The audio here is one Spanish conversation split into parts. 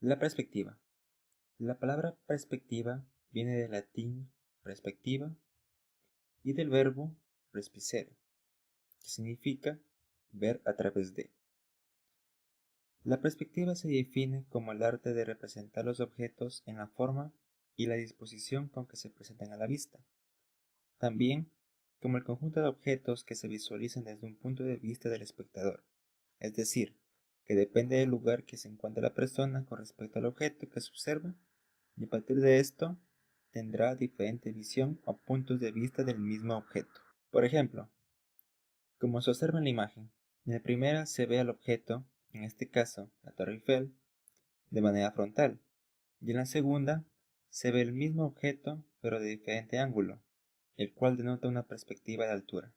La perspectiva. La palabra perspectiva viene del latín perspectiva y del verbo perspicere, que significa ver a través de. La perspectiva se define como el arte de representar los objetos en la forma y la disposición con que se presentan a la vista. También como el conjunto de objetos que se visualizan desde un punto de vista del espectador, es decir, que depende del lugar que se encuentra la persona con respecto al objeto que se observa, y a partir de esto tendrá diferente visión o puntos de vista del mismo objeto. Por ejemplo, como se observa en la imagen, en la primera se ve al objeto, en este caso la Torre Eiffel, de manera frontal, y en la segunda se ve el mismo objeto pero de diferente ángulo, el cual denota una perspectiva de altura.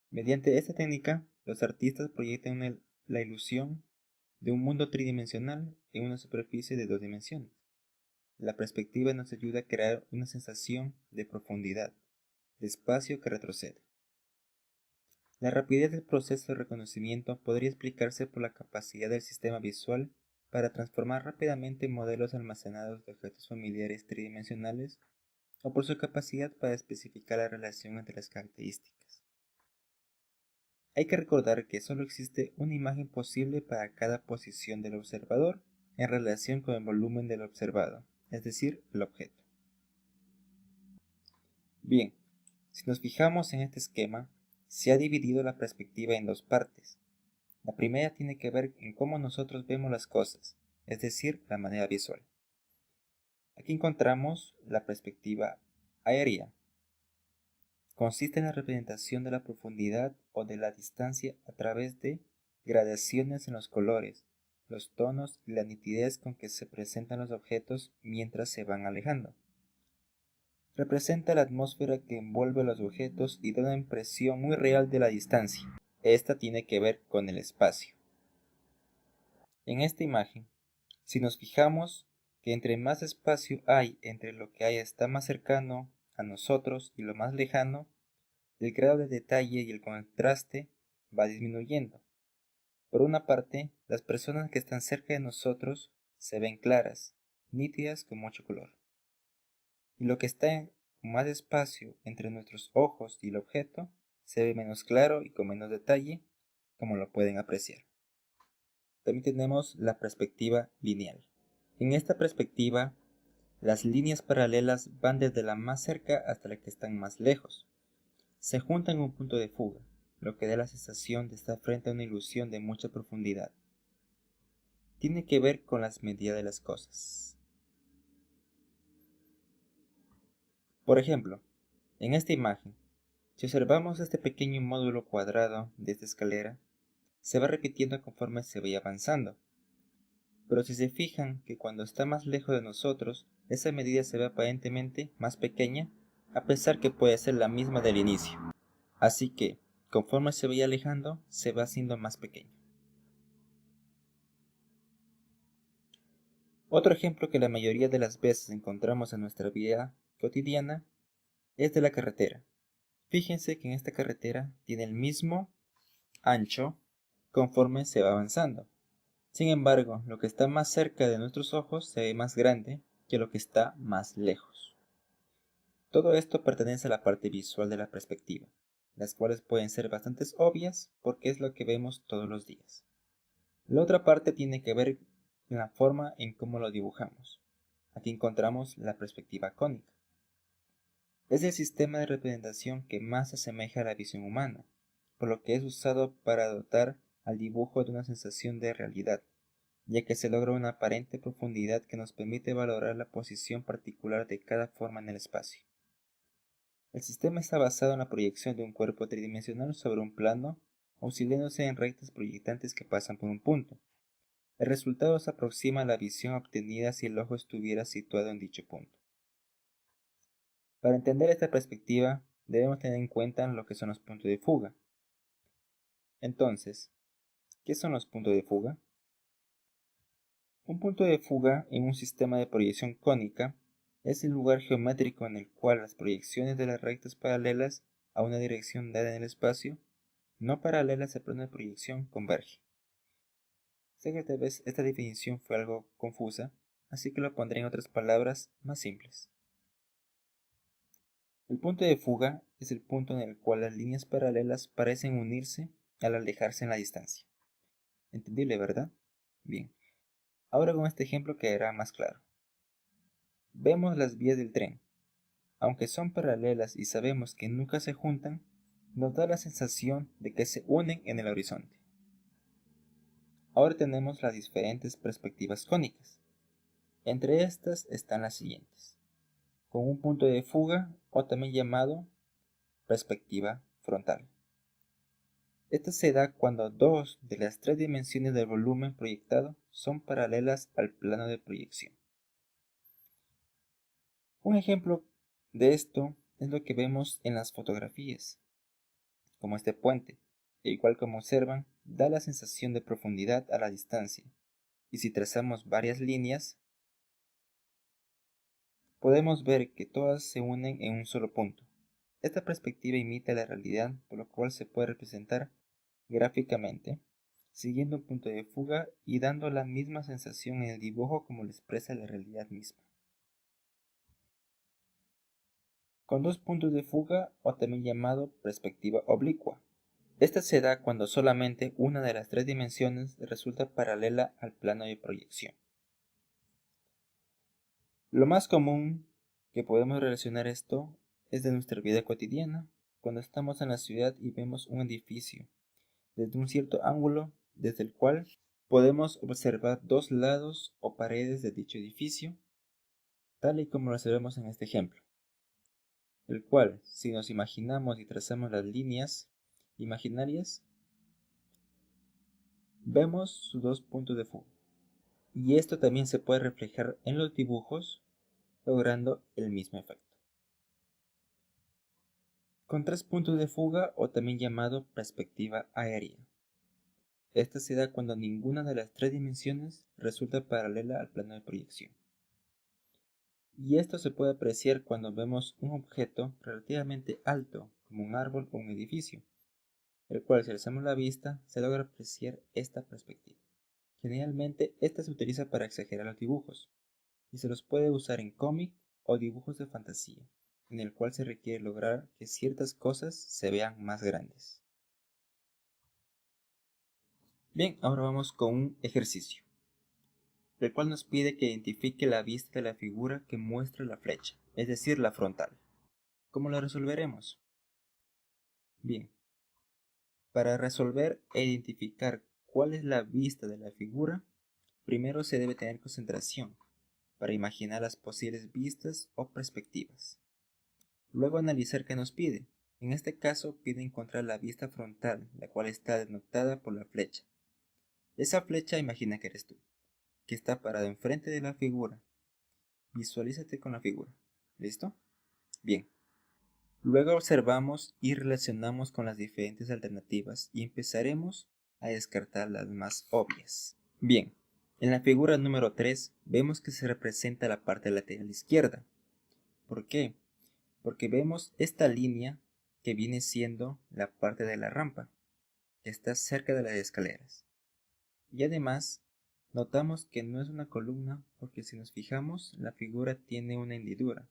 Mediante esta técnica, los artistas proyectan la ilusión de un mundo tridimensional en una superficie de 2 dimensiones. La perspectiva nos ayuda a crear una sensación de profundidad, de espacio que retrocede. La rapidez del proceso de reconocimiento podría explicarse por la capacidad del sistema visual para transformar rápidamente modelos almacenados de objetos familiares tridimensionales o por su capacidad para especificar la relación entre las características. Hay que recordar que solo existe una imagen posible para cada posición del observador en relación con el volumen del observado, es decir, el objeto. Bien, si nos fijamos en este esquema, se ha dividido la perspectiva en 2 partes. La primera tiene que ver en cómo nosotros vemos las cosas, es decir, la manera visual. Aquí encontramos la perspectiva aérea. Consiste en la representación de la profundidad o de la distancia a través de gradaciones en los colores, los tonos y la nitidez con que se presentan los objetos mientras se van alejando. Representa la atmósfera que envuelve los objetos y da una impresión muy real de la distancia. Esta tiene que ver con el espacio. En esta imagen, si nos fijamos que entre más espacio hay entre lo que está más cercano a nosotros y lo más lejano, el grado de detalle y el contraste va disminuyendo. Por una parte, las personas que están cerca de nosotros se ven claras, nítidas con mucho color. Y lo que está con más espacio entre nuestros ojos y el objeto se ve menos claro y con menos detalle, como lo pueden apreciar. También tenemos la perspectiva lineal. En esta perspectiva, las líneas paralelas van desde la más cerca hasta la que están más lejos. Se juntan en un punto de fuga, lo que da la sensación de estar frente a una ilusión de mucha profundidad. Tiene que ver con las medidas de las cosas. Por ejemplo, en esta imagen, si observamos este pequeño módulo cuadrado de esta escalera, se va repitiendo conforme se vaya avanzando. Pero si se fijan que cuando está más lejos de nosotros, esa medida se ve aparentemente más pequeña, a pesar que puede ser la misma del inicio. Así que, conforme se vaya alejando, se va haciendo más pequeño. Otro ejemplo que la mayoría de las veces encontramos en nuestra vida cotidiana es de la carretera. Fíjense que en esta carretera tiene el mismo ancho conforme se va avanzando. Sin embargo, lo que está más cerca de nuestros ojos se ve más grande que lo que está más lejos. Todo esto pertenece a la parte visual de la perspectiva, las cuales pueden ser bastante obvias porque es lo que vemos todos los días. La otra parte tiene que ver con la forma en cómo lo dibujamos. Aquí encontramos la perspectiva cónica. Es el sistema de representación que más se asemeja a la visión humana, por lo que es usado para dotar al dibujo de una sensación de realidad, ya que se logra una aparente profundidad que nos permite valorar la posición particular de cada forma en el espacio. El sistema está basado en la proyección de un cuerpo tridimensional sobre un plano, auxiliándose en rectas proyectantes que pasan por un punto. El resultado se aproxima a la visión obtenida si el ojo estuviera situado en dicho punto. Para entender esta perspectiva, debemos tener en cuenta lo que son los puntos de fuga. Entonces, ¿qué son los puntos de fuga? Un punto de fuga en un sistema de proyección cónica es el lugar geométrico en el cual las proyecciones de las rectas paralelas a una dirección dada en el espacio, no paralelas al plano de proyección, convergen. Sé que tal vez esta definición fue algo confusa, así que lo pondré en otras palabras más simples. El punto de fuga es el punto en el cual las líneas paralelas parecen unirse al alejarse en la distancia. ¿Entendible, verdad? Bien. Ahora con este ejemplo quedará más claro. Vemos las vías del tren. Aunque son paralelas y sabemos que nunca se juntan, nos da la sensación de que se unen en el horizonte. Ahora tenemos las diferentes perspectivas cónicas. Entre estas están las siguientes. Con un punto de fuga, o también llamado perspectiva frontal. Esta se da cuando dos de las tres dimensiones del volumen proyectado son paralelas al plano de proyección. Un ejemplo de esto es lo que vemos en las fotografías, como este puente, el cual, como observan, da la sensación de profundidad a la distancia, y si trazamos varias líneas, podemos ver que todas se unen en un solo punto. Esta perspectiva imita la realidad, por lo cual se puede representar gráficamente, siguiendo un punto de fuga y dando la misma sensación en el dibujo como lo expresa la realidad misma. Con dos puntos de fuga, o también llamado perspectiva oblicua. Esta se da cuando solamente una de las tres dimensiones resulta paralela al plano de proyección. Lo más común que podemos relacionar esto es de nuestra vida cotidiana, cuando estamos en la ciudad y vemos un edificio desde un cierto ángulo desde el cual podemos observar dos lados o paredes de dicho edificio, tal y como lo observamos en este ejemplo, el cual, si nos imaginamos y trazamos las líneas imaginarias, vemos sus dos puntos de fuga. Y esto también se puede reflejar en los dibujos, logrando el mismo efecto. Con tres puntos de fuga, o también llamado perspectiva aérea. Esta se da cuando ninguna de las tres dimensiones resulta paralela al plano de proyección. Y esto se puede apreciar cuando vemos un objeto relativamente alto, como un árbol o un edificio, el cual, si alzamos la vista, se logra apreciar esta perspectiva. Generalmente, esta se utiliza para exagerar los dibujos, y se los puede usar en cómic o dibujos de fantasía, en el cual se requiere lograr que ciertas cosas se vean más grandes. Bien, ahora vamos con un ejercicio, el cual nos pide que identifique la vista de la figura que muestra la flecha, es decir, la frontal. ¿Cómo lo resolveremos? Bien, para resolver e identificar cuál es la vista de la figura, primero se debe tener concentración para imaginar las posibles vistas o perspectivas. Luego analizar qué nos pide. En este caso pide encontrar la vista frontal, la cual está denotada por la flecha. Esa flecha imagina que eres tú, que está parada enfrente de la figura. Visualízate con la figura. ¿Listo? Bien. Luego observamos y relacionamos con las diferentes alternativas y empezaremos a descartar las más obvias. Bien, en la figura número 3 vemos que se representa la parte lateral izquierda. ¿Por qué? Porque vemos esta línea que viene siendo la parte de la rampa, que está cerca de las escaleras. Y además, notamos que no es una columna porque si nos fijamos, la figura tiene una hendidura,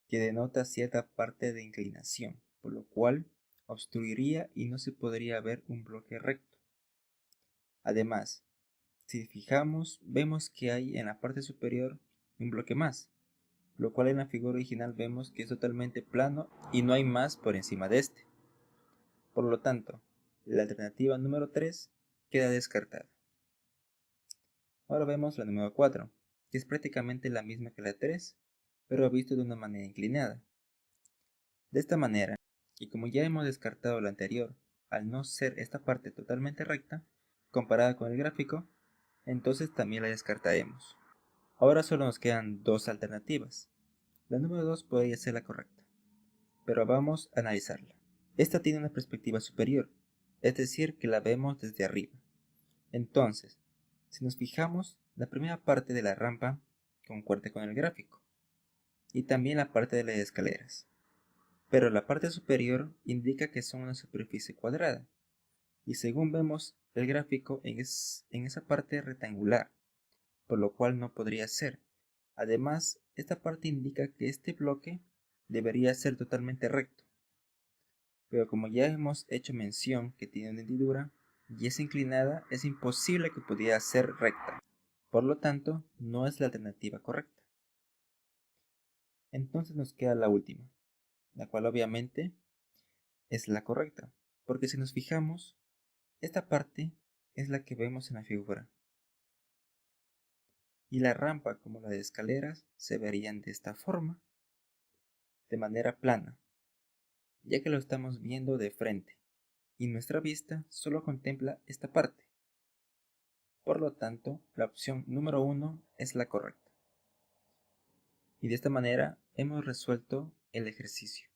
que denota cierta parte de inclinación, por lo cual obstruiría y no se podría ver un bloque recto. Además, si fijamos, vemos que hay en la parte superior un bloque más, lo cual en la figura original vemos que es totalmente plano y no hay más por encima de este. Por lo tanto, la alternativa número 3 queda descartada. Ahora vemos la número 4, que es prácticamente la misma que la 3, pero visto de una manera inclinada. De esta manera, y como ya hemos descartado la anterior, al no ser esta parte totalmente recta, comparada con el gráfico, entonces también la descartaremos. Ahora solo nos quedan dos alternativas. La número 2 podría ser la correcta, pero vamos a analizarla. Esta tiene una perspectiva superior, es decir, que la vemos desde arriba. Entonces, si nos fijamos, la primera parte de la rampa concuerda con el gráfico, y también la parte de las escaleras. Pero la parte superior indica que son una superficie cuadrada, y según vemos el gráfico en esa parte rectangular, por lo cual no podría ser. Además, esta parte indica que este bloque debería ser totalmente recto, pero como ya hemos hecho mención que tiene una hendidura y es inclinada, es imposible que pudiera ser recta. Por lo tanto, no es la alternativa correcta. Entonces nos queda la última, la cual obviamente es la correcta, porque si nos fijamos, esta parte es la que vemos en la figura, y la rampa como la de escaleras se verían de esta forma, de manera plana, ya que lo estamos viendo de frente, y nuestra vista solo contempla esta parte. Por lo tanto, la opción número 1 es la correcta. Y de esta manera hemos resuelto el ejercicio.